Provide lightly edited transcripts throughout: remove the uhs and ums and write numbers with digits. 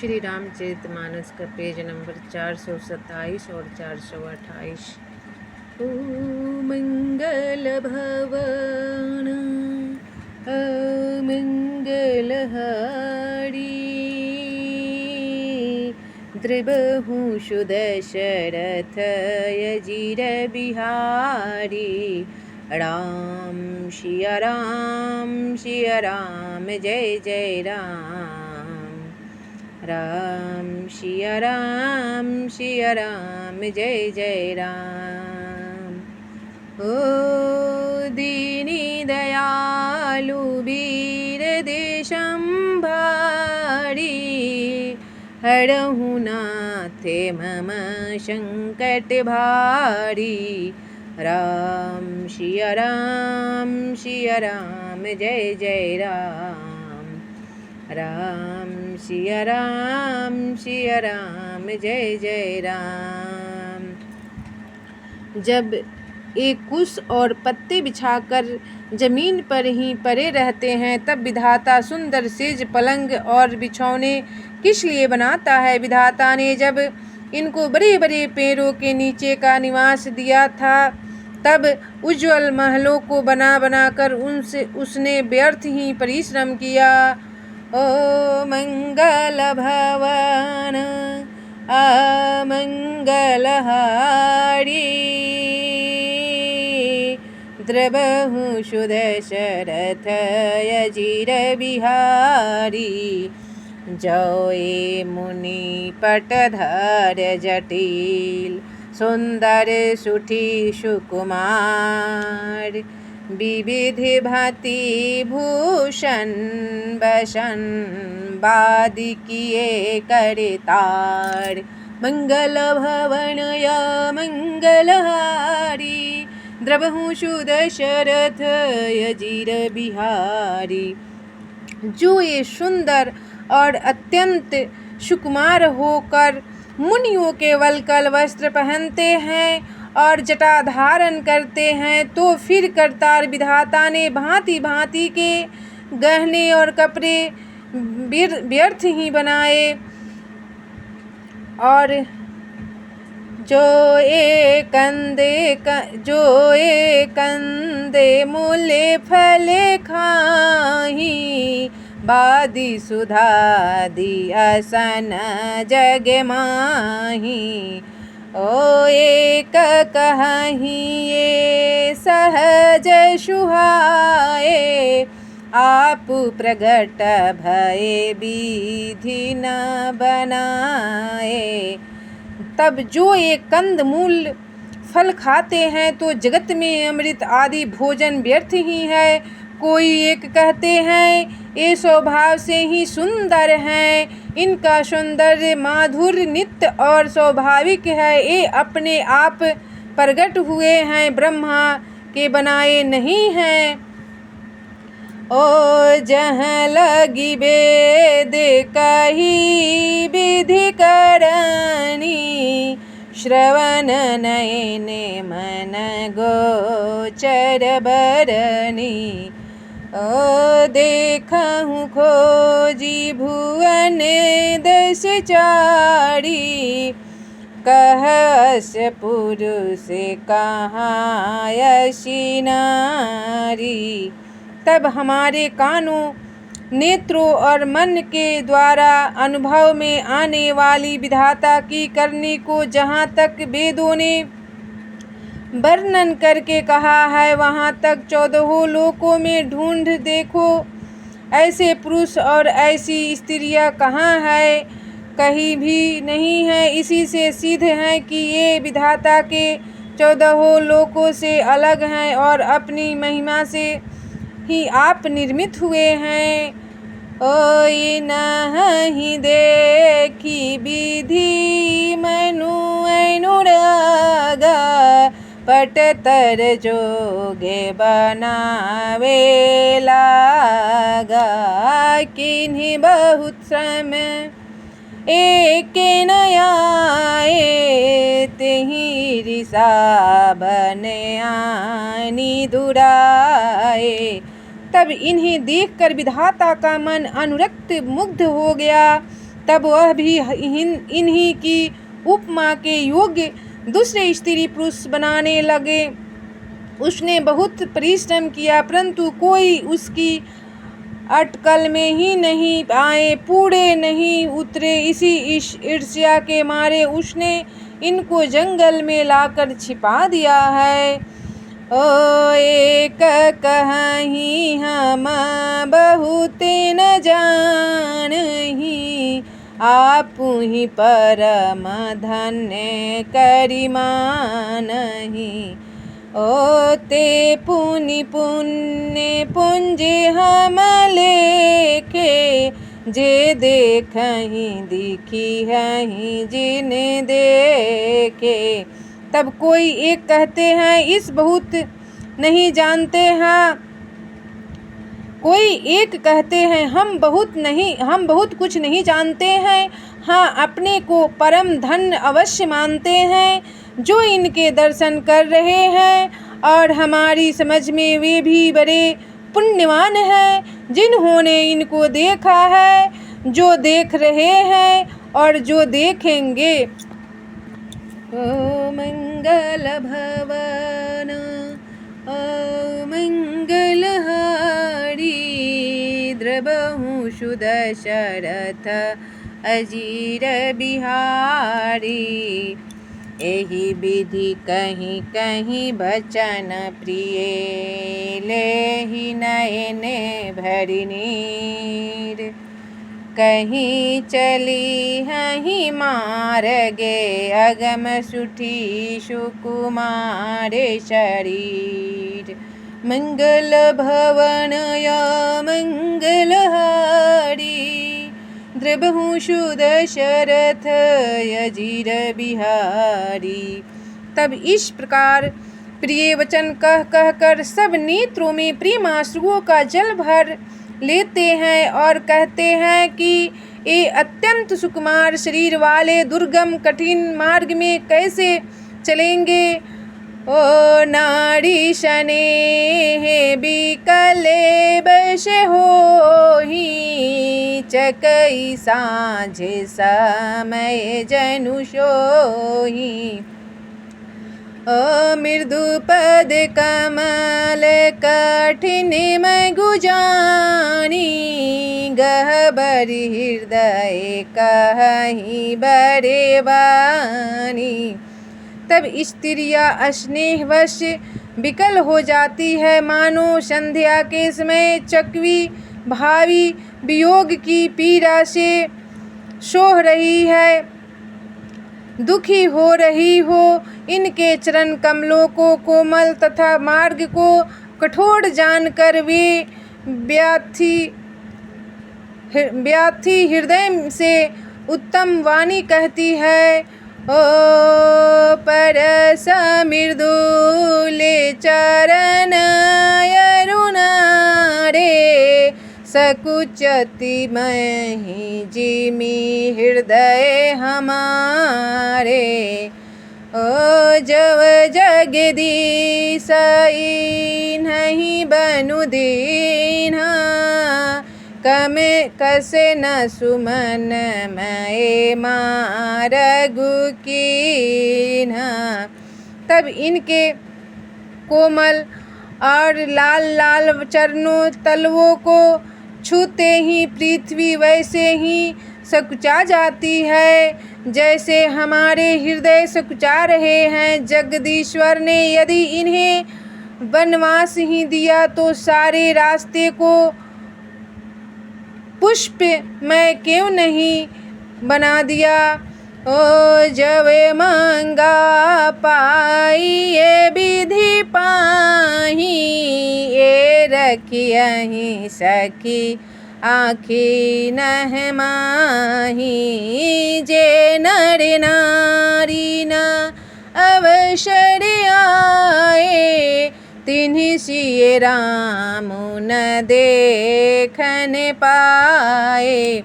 श्री रामचरितमानस का page number 427 और 428। ओ मंगल भवन अमंगलहारी, द्रबहु सुदशरथ अजिर बिहारी। राम सिया राम जय जय राम। राम सिया राम जय जय राम। ओ दीनी दयालु वीर देशंभारी, हरहु नाथ मम संकट भारी। राम सिया राम जय जय राम। राम सिया राम जय जय राम। जब एक कुश और पत्ते बिछाकर जमीन पर ही पड़े रहते हैं, तब विधाता सुंदर सेज पलंग और बिछौने किस लिए बनाता है। विधाता ने जब इनको बड़े बड़े पेड़ों के नीचे का निवास दिया था, तब उज्ज्वल महलों को बना बनाकर उसने व्यर्थ ही परिश्रम किया। ओ मंगल भवन अमंगलहारी, द्रबहु सुदशरथ अजिर बिहारी। जय मुनि पटधर जटिल, सुंदर सुठी सुकुमार। विविध भांति भूषण बसन, वादी किए करतार। मंगल भवन अमंगलहारी, द्रबहु सुदशरथ अजिर बिहारी। जो ये सुंदर और अत्यंत सुकुमार होकर मुनियों के वल्कल वस्त्र पहनते हैं और जटा धारण करते हैं, तो फिर करतार विधाता ने भांति भांति के गहने और कपड़े व्यर्थ ही बनाए। और जो एक कंदे मूले फले खाही, बादी सुधा दी असन जग माही। ओ एक कहीं ये सहज सुहाए, आप प्रगट भये विधि न बनाए। तब जो एक कंद मूल फल खाते हैं, तो जगत में अमृत आदि भोजन व्यर्थ ही है। कोई एक कहते हैं ये स्वभाव से ही सुंदर हैं, इनका सौंदर्य माधुर्य नित्य और स्वाभाविक है। ये अपने आप प्रगट हुए हैं, ब्रह्मा के बनाए नहीं हैं। ओ जहाँ लगी वेद कही विधि करनी, श्रवण नयने मन गोचर बरनी। ओ देखहु खोजी भुवन दस चारी, कहस पुरुष कहाँ यसी नारी। तब हमारे कानों, नेत्रों और मन के द्वारा अनुभव में आने वाली विधाता की करनी को जहाँ तक वेदों ने वर्णन करके कहा है, वहाँ तक 14 लोकों में ढूंढ देखो, ऐसे पुरुष और ऐसी स्त्रियाँ कहाँ है, कहीं भी नहीं है। इसी से सिद्ध है कि ये विधाता के 14 लोकों से अलग हैं और अपनी महिमा से ही आप निर्मित हुए हैं। ओई नहीं देखी विधि मनु अनुरागा, पटतर जोगे बनावे लागा। किन्हीं बहुत श्रम एक न आए, तेहि रिसा बने आनी दुराए। तब इन्हें देखकर विधाता का मन अनुरक्त मुग्ध हो गया। तब वह भी इन्हीं की उपमा के योग्य दूसरे स्त्री पुरुष बनाने लगे। उसने बहुत परिश्रम किया, परंतु कोई उसकी अटकल में ही नहीं आए, पूरे नहीं उतरे। इसी ईर्ष्या के मारे उसने इनको जंगल में लाकर छिपा दिया है। ओ एक कहीं हम बहुत न जानही, आप ही परम धन्य करिमानहि। ओ ते पुनि पुण्य पुंजे हम लेखे, जे देखहि दिखी हहीं जिन देखे। तब कोई एक कहते हैं इस बहुत नहीं जानते हैं, कोई एक कहते हैं हम बहुत कुछ नहीं जानते हैं। हाँ, अपने को परम धन्य अवश्य मानते हैं जो इनके दर्शन कर रहे हैं, और हमारी समझ में वे भी बड़े पुण्यवान हैं जिन्होंने इनको देखा है, जो देख रहे हैं और जो देखेंगे। ओ मंगल भवन ओ मंगल हारी, द्रवहु सुदशरथ अजीर बिहारी। एहि विधि कहीं कहीं बचन प्रिय, लेहि नयन भरि नीर। कहीं चली हहीं मार्गे, अगम सुठी सुकुमार शरीर। मंगल भवन या मंगल हारी, द्रवहु सुदशरथ अजीर बिहारी। तब इस प्रकार प्रिय वचन कह कह कर सब नेत्रों में प्रेमाश्रुओं का जल भर लेते हैं और कहते हैं कि ये अत्यंत सुकुमार शरीर वाले दुर्गम कठिन मार्ग में कैसे चलेंगे। ओ नारी स्नेह बिकले बश होहि, चकई साँझ समय जनु सोहि। ओ मृदु पद कमल कठिन मगु जानी, गहबर हृदय कहीं बड़े बानी। तब स्त्रियाँ स्नेहवश विकल हो जाती है, मानो संध्या के समय चकवी भावी वियोग की पीड़ा से सोह रही है, दुखी हो रही हो। इनके चरण कमलों को कोमल तथा मार्ग को कठोर जानकर वे व्याथी हृदय से उत्तम वाणी कहती है। ओ परस मृदुल चरण अरुणा रे, सकुचति महि जिमि हृदय हमारे। ओ जव जगदीश नहीं बनु दीन्हा, कमे कसे न सुमन मैं मारगु कीन्हा। तब इनके कोमल और लाल लाल चरणों तलवों को छूते ही पृथ्वी वैसे ही सकुचा जाती है, जैसे हमारे हृदय सकुचा रहे हैं। जगदीश्वर ने यदि इन्हें वनवास ही दिया तो सारे रास्ते को पुष्प मैं क्यों नहीं बना दिया। ओ जब मांगा पाई ये विधि पाही, ये रखियहि सखी आँखी नह माही। जे नर नारी न अवसर आए, तिन्हि सिय राम न देखन पाए।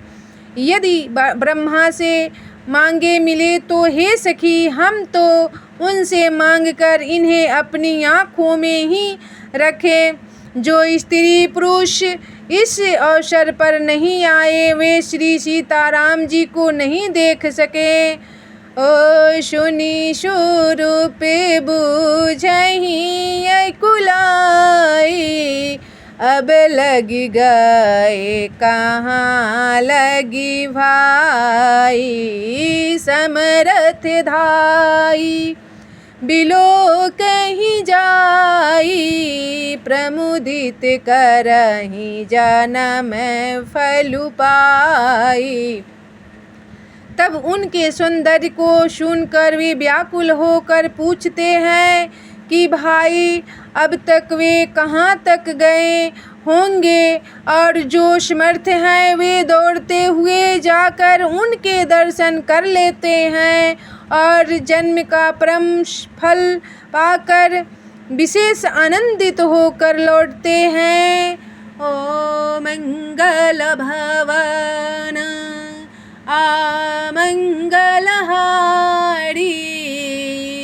यदि ब्रह्मा से मांगे मिले तो हे सखी, हम तो उनसे मांगकर इन्हें अपनी आँखों में ही रखें। जो स्त्री पुरुष इस अवसर पर नहीं आए, वे श्री सीताराम जी को नहीं देख सके। ओ सुनी स्वरूप बुझहि अकुलाई, अब लग गए कहाँ लगी भाई, समरथ धाई बिलो कहीं जाई, प्रमुदित करहि जन्म फल पाई। तब उनके सौंदर्य को सुनकर वे व्याकुल होकर पूछते हैं कि भाई अब तक वे कहाँ तक गए होंगे, और जो समर्थ हैं वे दौड़ते हुए जाकर उनके दर्शन कर लेते हैं और जन्म का परम फल पाकर विशेष आनंदित होकर लौटते हैं। ओ मंगल भवन आमंगलहारी,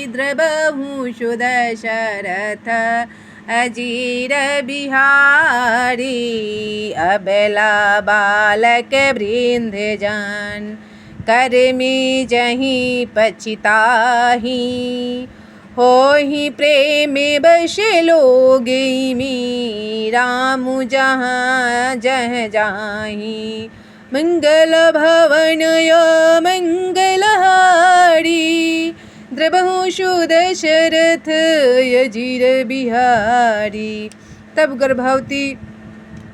द्रवहु सुदशरथ अजीर बिहारी, अबला बालक वृंद जन करमी जहीं पछिताही, होहि प्रेम बश लोग मी, राम जहाँ जह जाही, मंगल भवन मंगलहारी, द्रवहु सुदशरथ अजीर बिहारी। तब गर्भवती,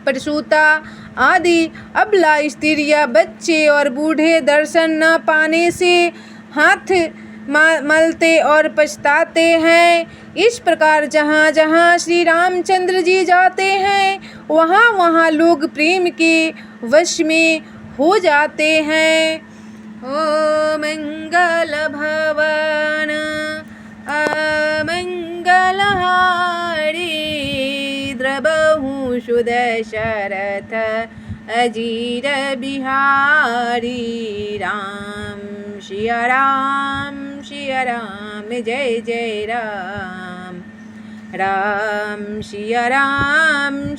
प्रसूता आदि अबला स्त्रियां, बच्चे और बूढ़े दर्शन न पाने से हाथ मलते और पछताते हैं। इस प्रकार जहाँ जहाँ श्री रामचंद्र जी जाते हैं वहाँ वहाँ लोग प्रेम के वश में हो जाते हैं। ओ मंगल भवन अमंगलहारी, द्रवहु सुदशरथ अजीर बिहारी, राम सिया राम सिया राम जय जय राम, राम सिया राम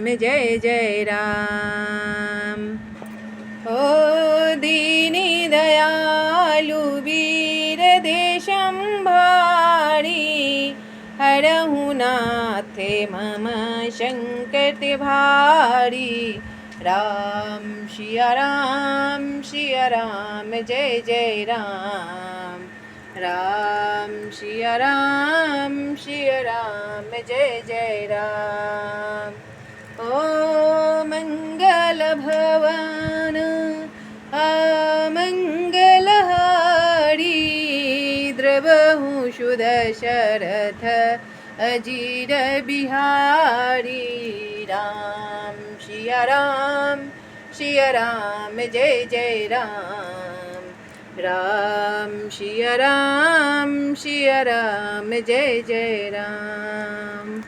जय जय राम। ओ दीनी दयालु वीर देशम भारी, हरहु नाथ मम संकट भारी, राम सिया राम जय जय राम, राम सिया राम जय जय राम। ओ मंगल भवन अमंगलहारी, द्रवहु सुदशरथ अजीर बिहारी, राम सिया राम जय जय राम, राम सिया राम जय जय राम।